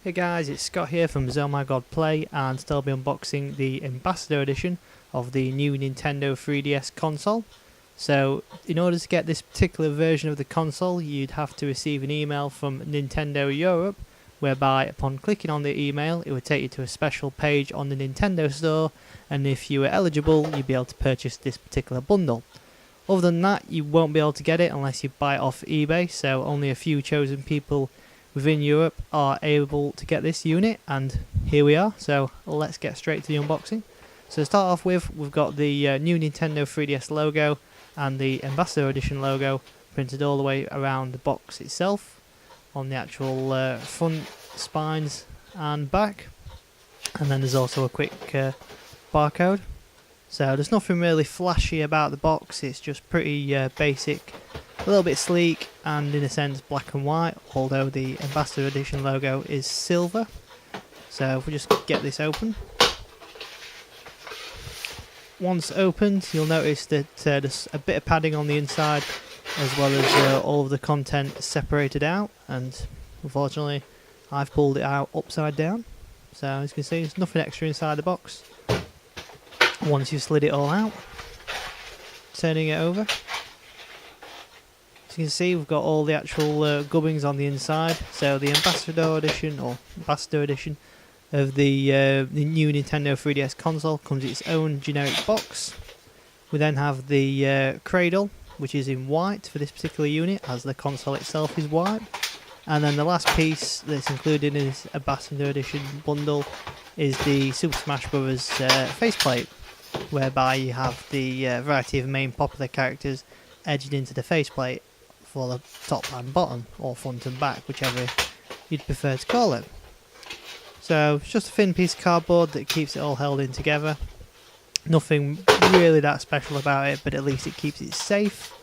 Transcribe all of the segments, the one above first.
Hey guys, it's Scott here from Oh My God Play, and still be unboxing the Ambassador Edition of the new Nintendo 3DS console. So, in order to get this particular version of the console, you'd have to receive an email from Nintendo Europe, whereby upon clicking on the email, it would take you to a special page on the Nintendo Store, and if you were eligible, you'd be able to purchase this particular bundle. Other than that, you won't be able to get it unless you buy it off eBay, so only a few chosen people within Europe are able to get this unit, and here we are. So let's get straight to the unboxing. So to start off with, we've got the new Nintendo 3DS logo and the Ambassador Edition logo printed all the way around the box itself on the actual front spines and back, and then there's also a quick barcode. So there's nothing really flashy about the box, it's just pretty basic, a little bit sleek, and in a sense black and white, although the Ambassador Edition logo is silver. So if we just get this open. Once opened, you'll notice that there's a bit of padding on the inside, as well as all of the content separated out, and unfortunately I've pulled it out upside down. So as you can see, there's nothing extra inside the box. Once you've slid it all out, turning it over, as you can see, we've got all the actual gubbins on the inside. So the Ambassador Edition of the new Nintendo 3DS console comes with its own generic box. We then have the cradle, which is in white for this particular unit, as the console itself is white. And then the last piece that's included in this Ambassador Edition bundle is the Super Smash Bros. Faceplate, whereby you have the variety of main popular characters edged into the faceplate for the top and bottom, or front and back, whichever you'd prefer to call it. So it's just a thin piece of cardboard that keeps it all held in together. Nothing really that special about it, but at least it keeps it safe.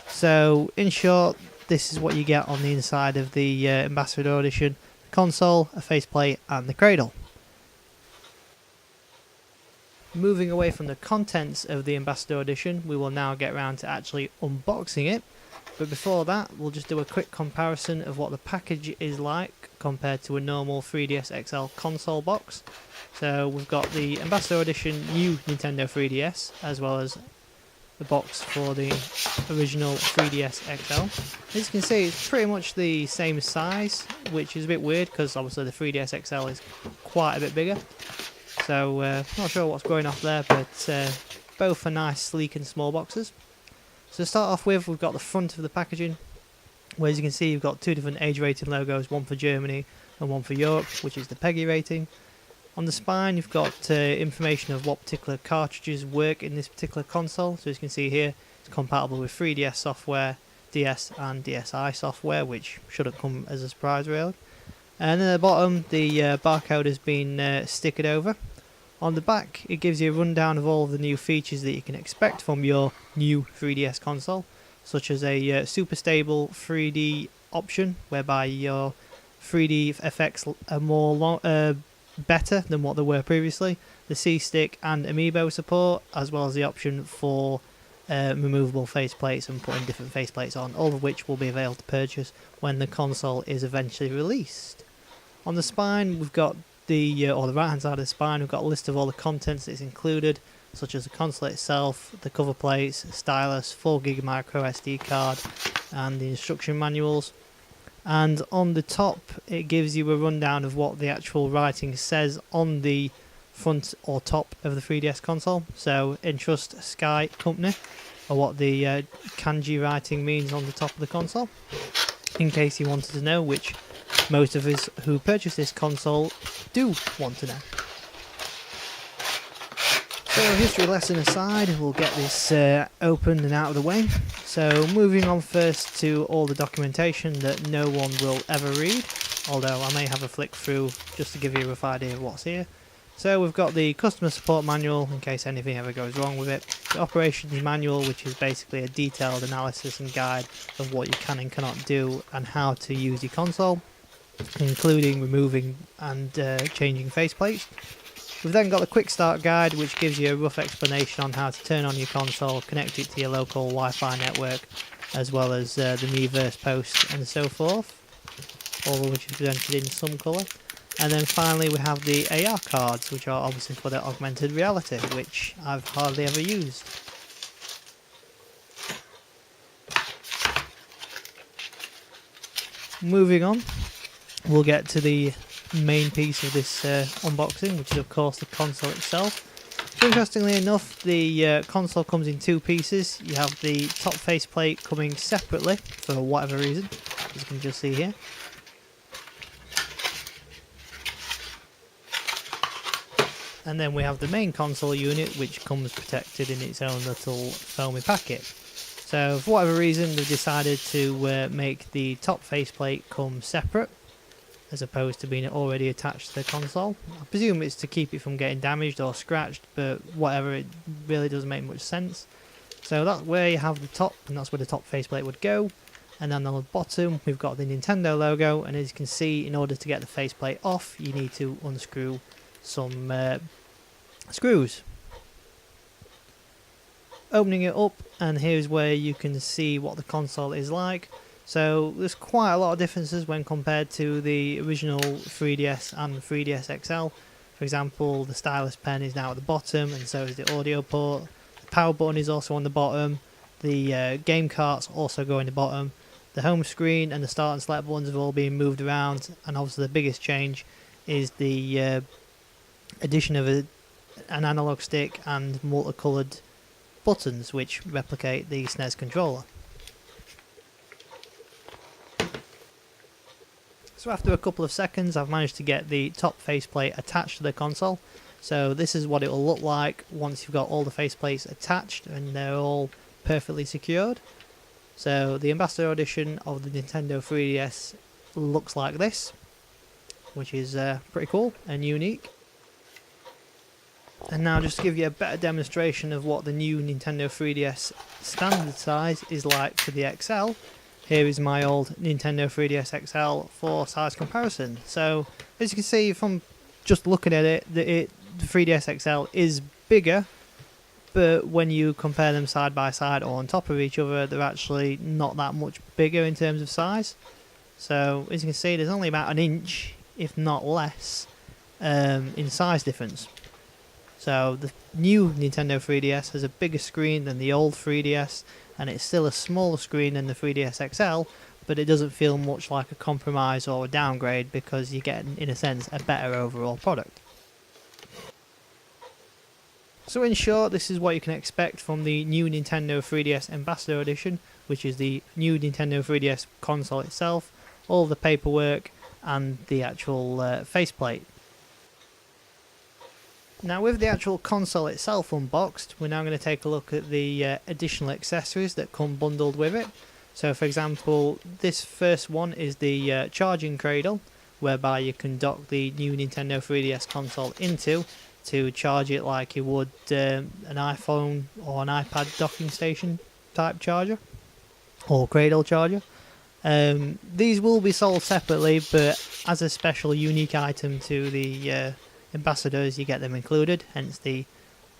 So in short, this is what you get on the inside of the Ambassador Edition console, a faceplate and the cradle. Moving away from the contents of the Ambassador Edition, we will now get around to actually unboxing it. But before that, we'll just do a quick comparison of what the package is like compared to a normal 3DS XL console box. So we've got the Ambassador Edition new Nintendo 3DS, as well as the box for the original 3DS XL. As you can see, it's pretty much the same size, which is a bit weird because obviously the 3DS XL is quite a bit bigger. So not sure what's going off there, but both are nice, sleek and small boxes. So to start off with, we've got the front of the packaging, where as you can see you've got two different age rating logos, one for Germany and one for Europe, which is the PEGI rating. On the spine you've got information of what particular cartridges work in this particular console. So as you can see here, it's compatible with 3DS software, DS and DSi software, which shouldn't come as a surprise really. And then at the bottom, the barcode has been stickered over. On the back, it gives you a rundown of all of the new features that you can expect from your new 3DS console, such as a super stable 3D option, whereby your 3D effects are more better than what they were previously, the C-Stick and Amiibo support, as well as the option for removable faceplates and putting different faceplates on, all of which will be available to purchase when the console is eventually released. On the spine, we've got or the right hand side of the spine, we've got a list of all the contents that's included, such as the console itself, the cover plates, stylus, 4GB micro SD card, and the instruction manuals. And on the top, it gives you a rundown of what the actual writing says on the front or top of the 3DS console. So, Entrust Sky Company, or what the kanji writing means on the top of the console, in case you wanted to know, which most of us who purchase this console do want to know. So history lesson aside, we'll get this opened and out of the way. So moving on first to all the documentation that no one will ever read, although I may have a flick through just to give you a rough idea of what's here. So we've got the customer support manual in case anything ever goes wrong with it, the operations manual, which is basically a detailed analysis and guide of what you can and cannot do and how to use your console, including removing and changing faceplates. We've then got the quick start guide, which gives you a rough explanation on how to turn on your console, connect it to your local Wi-Fi network, as well as the Miiverse post and so forth, all of which is presented in some colour. And then finally we have the AR cards, which are obviously for the augmented reality, which I've hardly ever used. Moving on, we'll get to the main piece of this unboxing, which is of course the console itself. So interestingly enough, the console comes in two pieces. You have the top faceplate coming separately for whatever reason, as you can just see here. And then we have the main console unit, which comes protected in its own little foamy packet. So for whatever reason, they've decided to make the top faceplate come separate, as opposed to being already attached to the console. I presume it's to keep it from getting damaged or scratched, but whatever, it really doesn't make much sense. So that's where you have the top, and that's where the top faceplate would go. And then on the bottom, we've got the Nintendo logo, and as you can see, in order to get the faceplate off, you need to unscrew some screws. Opening it up, and here's where you can see what the console is like. So there's quite a lot of differences when compared to the original 3DS and the 3DS XL. For example, the stylus pen is now at the bottom, and so is the audio port. The power button is also on the bottom. The game carts also go in the bottom. The home screen and the start and select buttons have all been moved around, and obviously the biggest change is the addition of an analog stick and multicoloured buttons which replicate the SNES controller. So after a couple of seconds, I've managed to get the top faceplate attached to the console. So this is what it will look like once you've got all the faceplates attached and they're all perfectly secured. So the Ambassador Edition of the Nintendo 3DS looks like this, which is pretty cool and unique. And now just to give you a better demonstration of what the new Nintendo 3DS standard size is like for the XL, here is my old Nintendo 3DS XL for size comparison. So as you can see from just looking at it, the 3DS XL is bigger, but when you compare them side by side or on top of each other, they're actually not that much bigger in terms of size. So as you can see, there's only about an inch, if not less, in size difference. So the new Nintendo 3DS has a bigger screen than the old 3DS, and it's still a smaller screen than the 3DS XL, but it doesn't feel much like a compromise or a downgrade because you get, in a sense, a better overall product. So in short, this is what you can expect from the new Nintendo 3DS Ambassador Edition, which is the new Nintendo 3DS console itself, all the paperwork and the actual faceplate. Now with the actual console itself unboxed, we're now going to take a look at the additional accessories that come bundled with it. So for example, this first one is the charging cradle, whereby you can dock the new Nintendo 3DS console into to charge it like you would an iPhone or an iPad docking station type charger or cradle charger. These will be sold separately, but as a special unique item to the Ambassadors, you get them included, hence the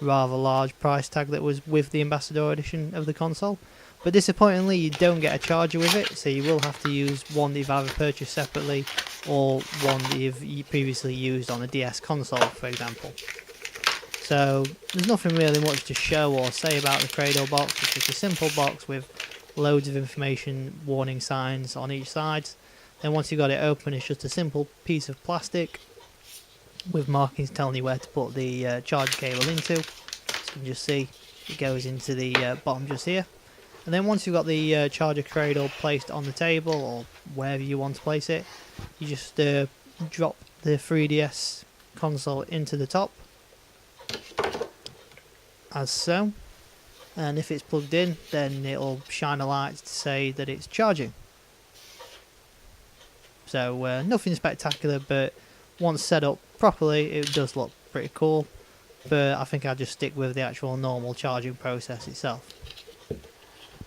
rather large price tag that was with the Ambassador Edition of the console. But disappointingly, you don't get a charger with it, so you will have to use one that you've either purchased separately or one that you've previously used on a DS console, for example. So there's nothing really much to show or say about the Cradle box. It's just a simple box with loads of information, warning signs on each side. Then once you've got it open, it's just a simple piece of plastic with markings telling you where to put the charge cable into. As you can just see, it goes into the bottom just here. And then once you've got the charger cradle placed on the table or wherever you want to place it, you just drop the 3DS console into the top, as so. And if it's plugged in, then it'll shine a light to say that it's charging. So nothing spectacular, but once set up properly, it does look pretty cool. But I think I'll just stick with the actual normal charging process itself.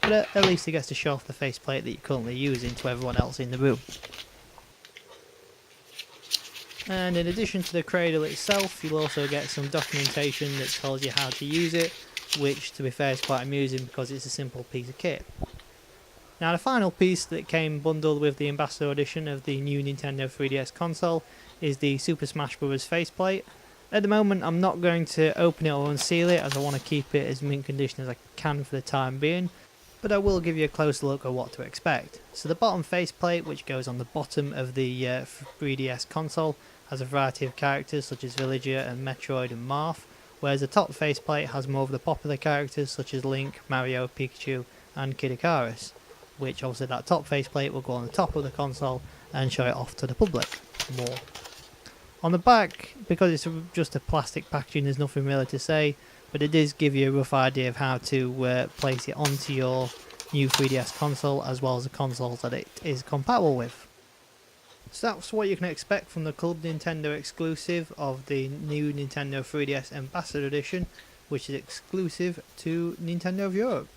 But at least it gets to show off the faceplate that you're currently using to everyone else in the room. And in addition to the cradle itself, you'll also get some documentation that tells you how to use it, which to be fair is quite amusing because it's a simple piece of kit. Now the final piece that came bundled with the Ambassador Edition of the new Nintendo 3DS console is the Super Smash Bros. Faceplate. At the moment I'm not going to open it or unseal it, as I want to keep it as mint condition as I can for the time being, but I will give you a closer look at what to expect. So the bottom faceplate, which goes on the bottom of the 3DS console, has a variety of characters such as Villager and Metroid and Marth, whereas the top faceplate has more of the popular characters such as Link, Mario, Pikachu and Kid Icarus, which obviously that top faceplate will go on the top of the console and show it off to the public more. On the back, because it's just a plastic packaging, there's nothing really to say, but it does give you a rough idea of how to place it onto your new 3DS console, as well as the consoles that it is compatible with. So that's what you can expect from the Club Nintendo exclusive of the new Nintendo 3DS Ambassador Edition, which is exclusive to Nintendo of Europe.